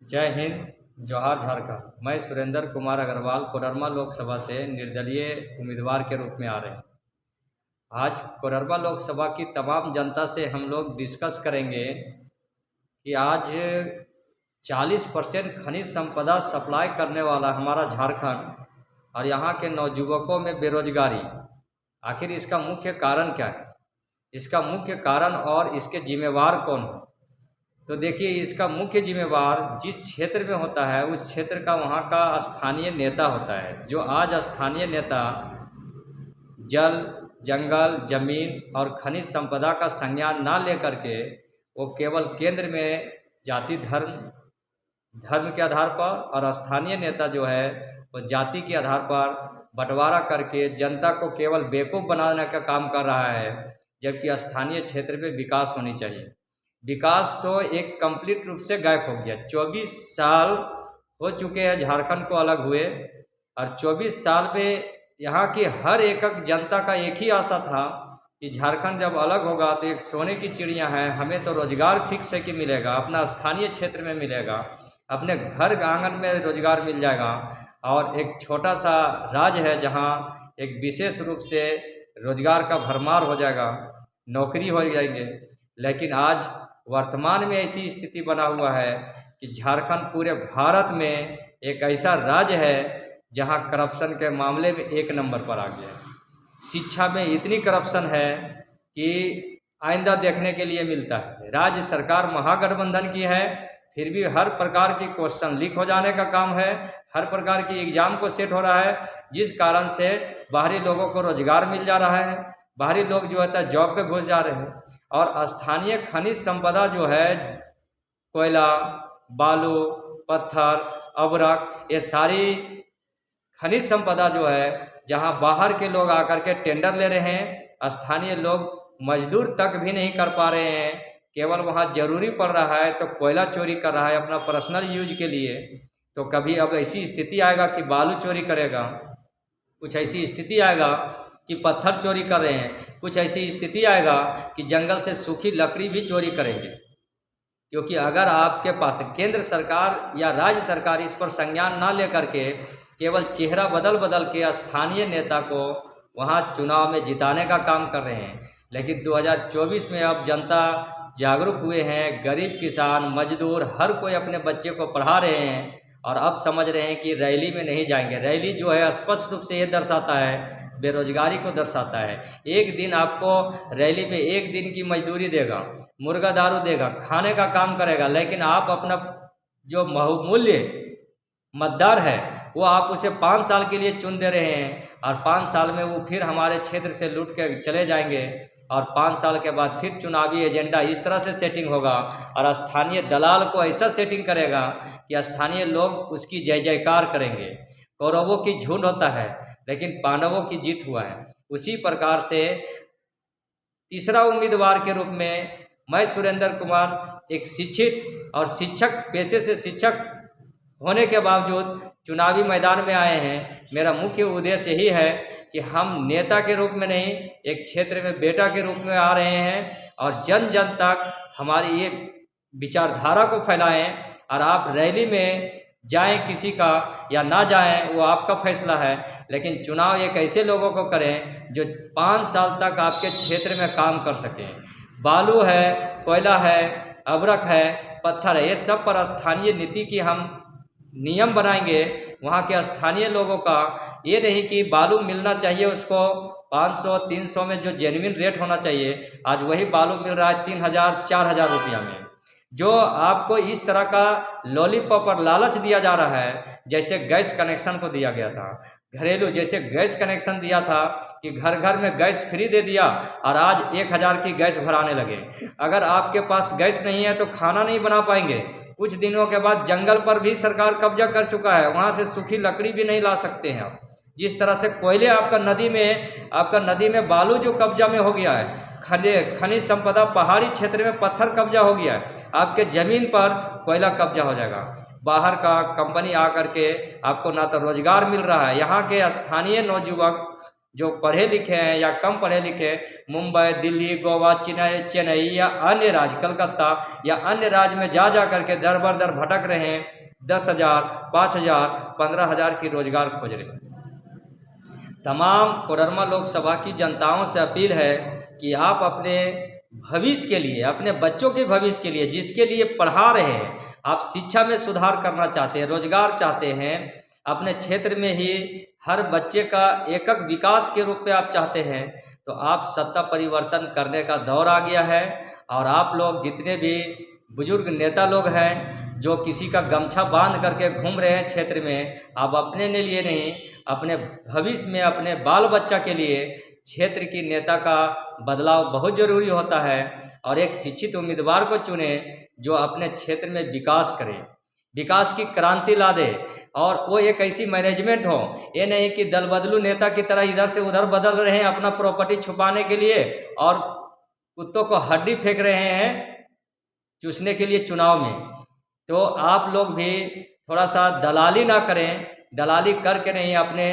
जय हिंद, जोहार झारखंड। मैं सुरेंद्र कुमार अग्रवाल कोडरमा लोकसभा से निर्दलीय उम्मीदवार के रूप में आ रहे हैं। आज कोडरमा लोकसभा की तमाम जनता से हम लोग डिस्कस करेंगे कि आज 40% खनिज संपदा सप्लाई करने वाला हमारा झारखंड और यहाँ के नौजुवकों में बेरोजगारी, आखिर इसका मुख्य कारण क्या है, इसका मुख्य कारण और इसके जिम्मेवार कौन है। तो देखिए, इसका मुख्य जिम्मेवार जिस क्षेत्र में होता है उस क्षेत्र का वहाँ का स्थानीय नेता होता है। जो आज स्थानीय नेता जल, जंगल, जमीन और खनिज संपदा का संज्ञान ना लेकर के वो केवल केंद्र में जाति धर्म के आधार पर, और स्थानीय नेता जो है वो जाति के आधार पर बंटवारा करके जनता को केवल बेवकूफ़ बनाने का काम कर रहा है। जबकि स्थानीय क्षेत्र में विकास होनी चाहिए। विकास तो एक कंप्लीट रूप से गायब हो गया। 24 साल हो चुके हैं झारखंड को अलग हुए, और 24 साल में यहाँ की हर एक जनता का एक ही आशा था कि झारखंड जब अलग होगा तो एक सोने की चिड़िया है, हमें तो रोजगार फिक्स है कि मिलेगा, अपना स्थानीय क्षेत्र में मिलेगा, अपने घर आंगन में रोजगार मिल जाएगा, और एक छोटा सा राज्य है जहाँ एक विशेष रूप से रोजगार का भरमार हो जाएगा, नौकरी हो जाएंगे। लेकिन आज वर्तमान में ऐसी स्थिति बना हुआ है कि झारखंड पूरे भारत में एक ऐसा राज्य है जहां करप्शन के मामले में 1 नंबर पर आ गया है। शिक्षा में इतनी करप्शन है कि आइंदा देखने के लिए मिलता है। राज्य सरकार महागठबंधन की है, फिर भी हर प्रकार की क्वेश्चन लीक हो जाने का काम है, हर प्रकार की एग्जाम को सेट हो रहा है, जिस कारण से बाहरी लोगों को रोजगार मिल जा रहा है, बाहरी लोग जो है जॉब पे घुस जा रहे हैं। और स्थानीय खनिज संपदा जो है कोयला, बालू, पत्थर, अबरक, ये सारी खनिज संपदा जो है जहां बाहर के लोग आकर के टेंडर ले रहे हैं, स्थानीय लोग मजदूर तक भी नहीं कर पा रहे हैं। केवल वहां जरूरी पड़ रहा है तो कोयला चोरी कर रहा है अपना पर्सनल यूज के लिए। तो कभी अब ऐसी स्थिति आएगा कि बालू चोरी करेगा, कुछ ऐसी स्थिति आएगा कि पत्थर चोरी कर रहे हैं, कुछ ऐसी स्थिति आएगा कि जंगल से सूखी लकड़ी भी चोरी करेंगे। क्योंकि अगर आपके पास केंद्र सरकार या राज्य सरकार इस पर संज्ञान ना लेकर के केवल चेहरा बदल बदल के स्थानीय नेता को वहाँ चुनाव में जिताने का काम कर रहे हैं, लेकिन 2024 में अब जनता जागरूक हुए हैं। गरीब किसान, मजदूर, हर कोई अपने बच्चे को पढ़ा रहे हैं और अब समझ रहे हैं कि रैली में नहीं जाएंगे। रैली जो है स्पष्ट रूप से ये दर्शाता है, बेरोजगारी को दर्शाता है। एक दिन आपको रैली में 1 दिन की मजदूरी देगा, मुर्गा दारू देगा, खाने का काम करेगा, लेकिन आप अपना जो बहुमूल्य मतदार है वो आप उसे 5 साल के लिए चुन दे रहे हैं, और 5 साल में वो फिर हमारे क्षेत्र से लूट के चले जाएंगे, और 5 साल के बाद फिर चुनावी एजेंडा इस तरह से सेटिंग होगा, और स्थानीय दलाल को ऐसा सेटिंग करेगा कि स्थानीय लोग उसकी जय जयकार करेंगे। कौरवों की झुंड होता है लेकिन पांडवों की जीत हुआ है। उसी प्रकार से तीसरा उम्मीदवार के रूप में मैं सुरेंद्र कुमार एक शिक्षित और शिक्षक, पेशे से शिक्षक होने के बावजूद चुनावी मैदान में आए हैं। मेरा मुख्य उद्देश्य यही है कि हम नेता के रूप में नहीं, एक क्षेत्र में बेटा के रूप में आ रहे हैं, और जन जन तक हमारी ये विचारधारा को फैलाएं। और आप रैली में जाएं किसी का या ना जाएं वो आपका फैसला है, लेकिन चुनाव एक ऐसे लोगों को करें जो 5 साल तक आपके क्षेत्र में काम कर सकें। बालू है, कोयला है, अबरक है, पत्थर है, ये सब पर स्थानीय नीति की हम नियम बनाएंगे। वहाँ के स्थानीय लोगों का ये नहीं कि बालू मिलना चाहिए उसको 500-300 में, जो जेन्युइन रेट होना चाहिए, आज वही बालू मिल रहा है 3000-4000 रुपया में। जो आपको इस तरह का लॉलीपॉप और लालच दिया जा रहा है, जैसे गैस कनेक्शन को दिया गया था, घरेलू जैसे गैस कनेक्शन दिया था कि घर घर में गैस फ्री दे दिया, और आज 1000 की गैस भराने लगे। अगर आपके पास गैस नहीं है तो खाना नहीं बना पाएंगे। कुछ दिनों के बाद जंगल पर भी सरकार कब्जा कर चुका है, वहाँ से सूखी लकड़ी भी नहीं ला सकते हैं आप। जिस तरह से कोयले आपका नदी में बालू जो कब्जा में हो गया है, खनिज संपदा पहाड़ी क्षेत्र में पत्थर कब्जा हो गया है, आपके जमीन पर कोयला कब्जा हो जाएगा। बाहर का कंपनी आकर के आपको ना तो रोजगार मिल रहा है, यहाँ के स्थानीय नौजुवक जो पढ़े लिखे हैं या कम पढ़े लिखे, मुंबई, दिल्ली, गोवा, चेन्नई या अन्य राज्य, कलकत्ता या अन्य राज्य में जा करके दर बर दर भटक रहे हैं, 10,000, 5,000, 15,000 की रोजगार खोज रहे हैं। तमाम कोडरमा लोकसभा की जनताओं से अपील है कि आप अपने भविष्य के लिए, अपने बच्चों के भविष्य के लिए, जिसके लिए पढ़ा रहे हैं, आप शिक्षा में सुधार करना चाहते हैं, रोजगार चाहते हैं, अपने क्षेत्र में ही हर बच्चे का एकक विकास के रूप में आप चाहते हैं, तो आप सत्ता परिवर्तन करने का दौर आ गया है। और आप लोग जितने भी बुजुर्ग नेता लोग हैं जो किसी का गमछा बांध करके घूम रहे हैं क्षेत्र में, आप अपने लिए नहीं, अपने भविष्य में, अपने बाल बच्चा के लिए क्षेत्र की नेता का बदलाव बहुत ज़रूरी होता है। और एक शिक्षित उम्मीदवार को चुने जो अपने क्षेत्र में विकास करे, विकास की क्रांति ला दे, और वो एक ऐसी मैनेजमेंट हो, ये नहीं कि दल बदलू नेता की तरह इधर से उधर बदल रहे हैं अपना प्रॉपर्टी छुपाने के लिए, और कुत्तों को हड्डी फेंक रहे हैं चूसने के लिए चुनाव में। तो आप लोग भी थोड़ा सा दलाली ना करें, दलाली करके नहीं, अपने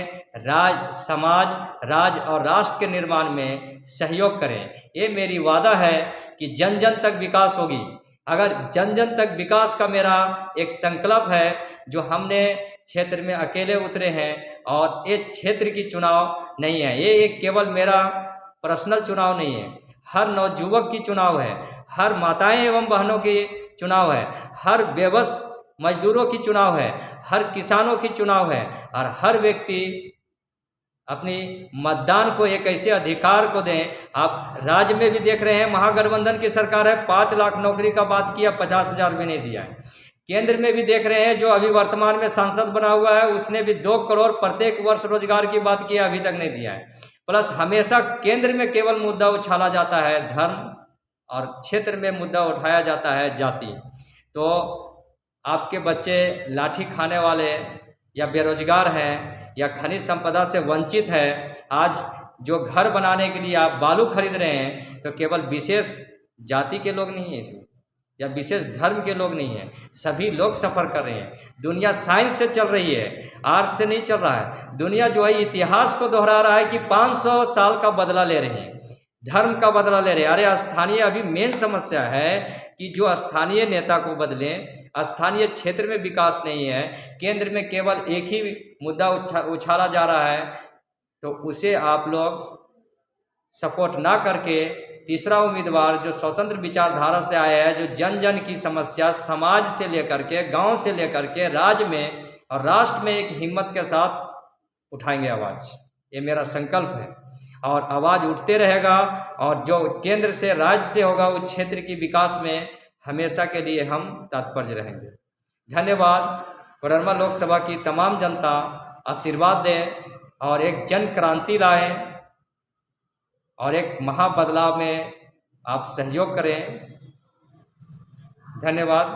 समाज, राज्य और राष्ट्र के निर्माण में सहयोग करें। ये मेरी वादा है कि जन जन तक विकास होगी। अगर जन जन तक विकास का मेरा एक संकल्प है जो हमने क्षेत्र में अकेले उतरे हैं, और ये क्षेत्र की चुनाव नहीं है, ये एक केवल मेरा पर्सनल चुनाव नहीं है, हर नवयुवक की चुनाव है, हर माताएं एवं बहनों की चुनाव है, हर बेबस मजदूरों की चुनाव है, हर किसानों की चुनाव है, और हर व्यक्ति अपनी मतदान को एक ऐसे अधिकार को दें। आप राज्य में भी देख रहे हैं, महागठबंधन की सरकार है, 5 लाख नौकरी का बात किया, 50,000 भी नहीं दिया है। केंद्र में भी देख रहे हैं, जो अभी वर्तमान में सांसद बना हुआ है, उसने भी 2 करोड़ प्रत्येक वर्ष रोजगार की बात किया, अभी तक नहीं दिया है। प्लस हमेशा केंद्र में केवल मुद्दा उछाला जाता है धर्म, और क्षेत्र में मुद्दा उठाया जाता है जाति। तो आपके बच्चे लाठी खाने वाले या बेरोजगार हैं या खनिज संपदा से वंचित है, आज जो घर बनाने के लिए आप बालू खरीद रहे हैं, तो केवल विशेष जाति के लोग नहीं हैं इसमें, या विशेष धर्म के लोग नहीं हैं, सभी लोग सफ़र कर रहे हैं। दुनिया साइंस से चल रही है, आर्ट से नहीं चल रहा है। दुनिया जो है इतिहास को दोहरा रहा है कि 500 साल का बदला ले रहे हैं, धर्म का बदला ले रहे हैं। अरे स्थानीय, अभी मेन समस्या है कि जो स्थानीय नेता को बदलें, स्थानीय क्षेत्र में विकास नहीं है, केंद्र में केवल एक ही मुद्दा उछाला जा रहा है, तो उसे आप लोग सपोर्ट ना करके तीसरा उम्मीदवार जो स्वतंत्र विचारधारा से आया है, जो जन जन की समस्या समाज से लेकर के, गांव से लेकर के राज्य में और राष्ट्र में एक हिम्मत के साथ उठाएंगे आवाज़, ये मेरा संकल्प है। और आवाज़ उठते रहेगा, और जो केंद्र से, राज्य से होगा, उस क्षेत्र की विकास में हमेशा के लिए हम तत्पर रहेंगे। धन्यवाद। कोडरमा लोकसभा की तमाम जनता आशीर्वाद दें और एक जन क्रांति लाएं, और एक महाबदलाव में आप सहयोग करें। धन्यवाद।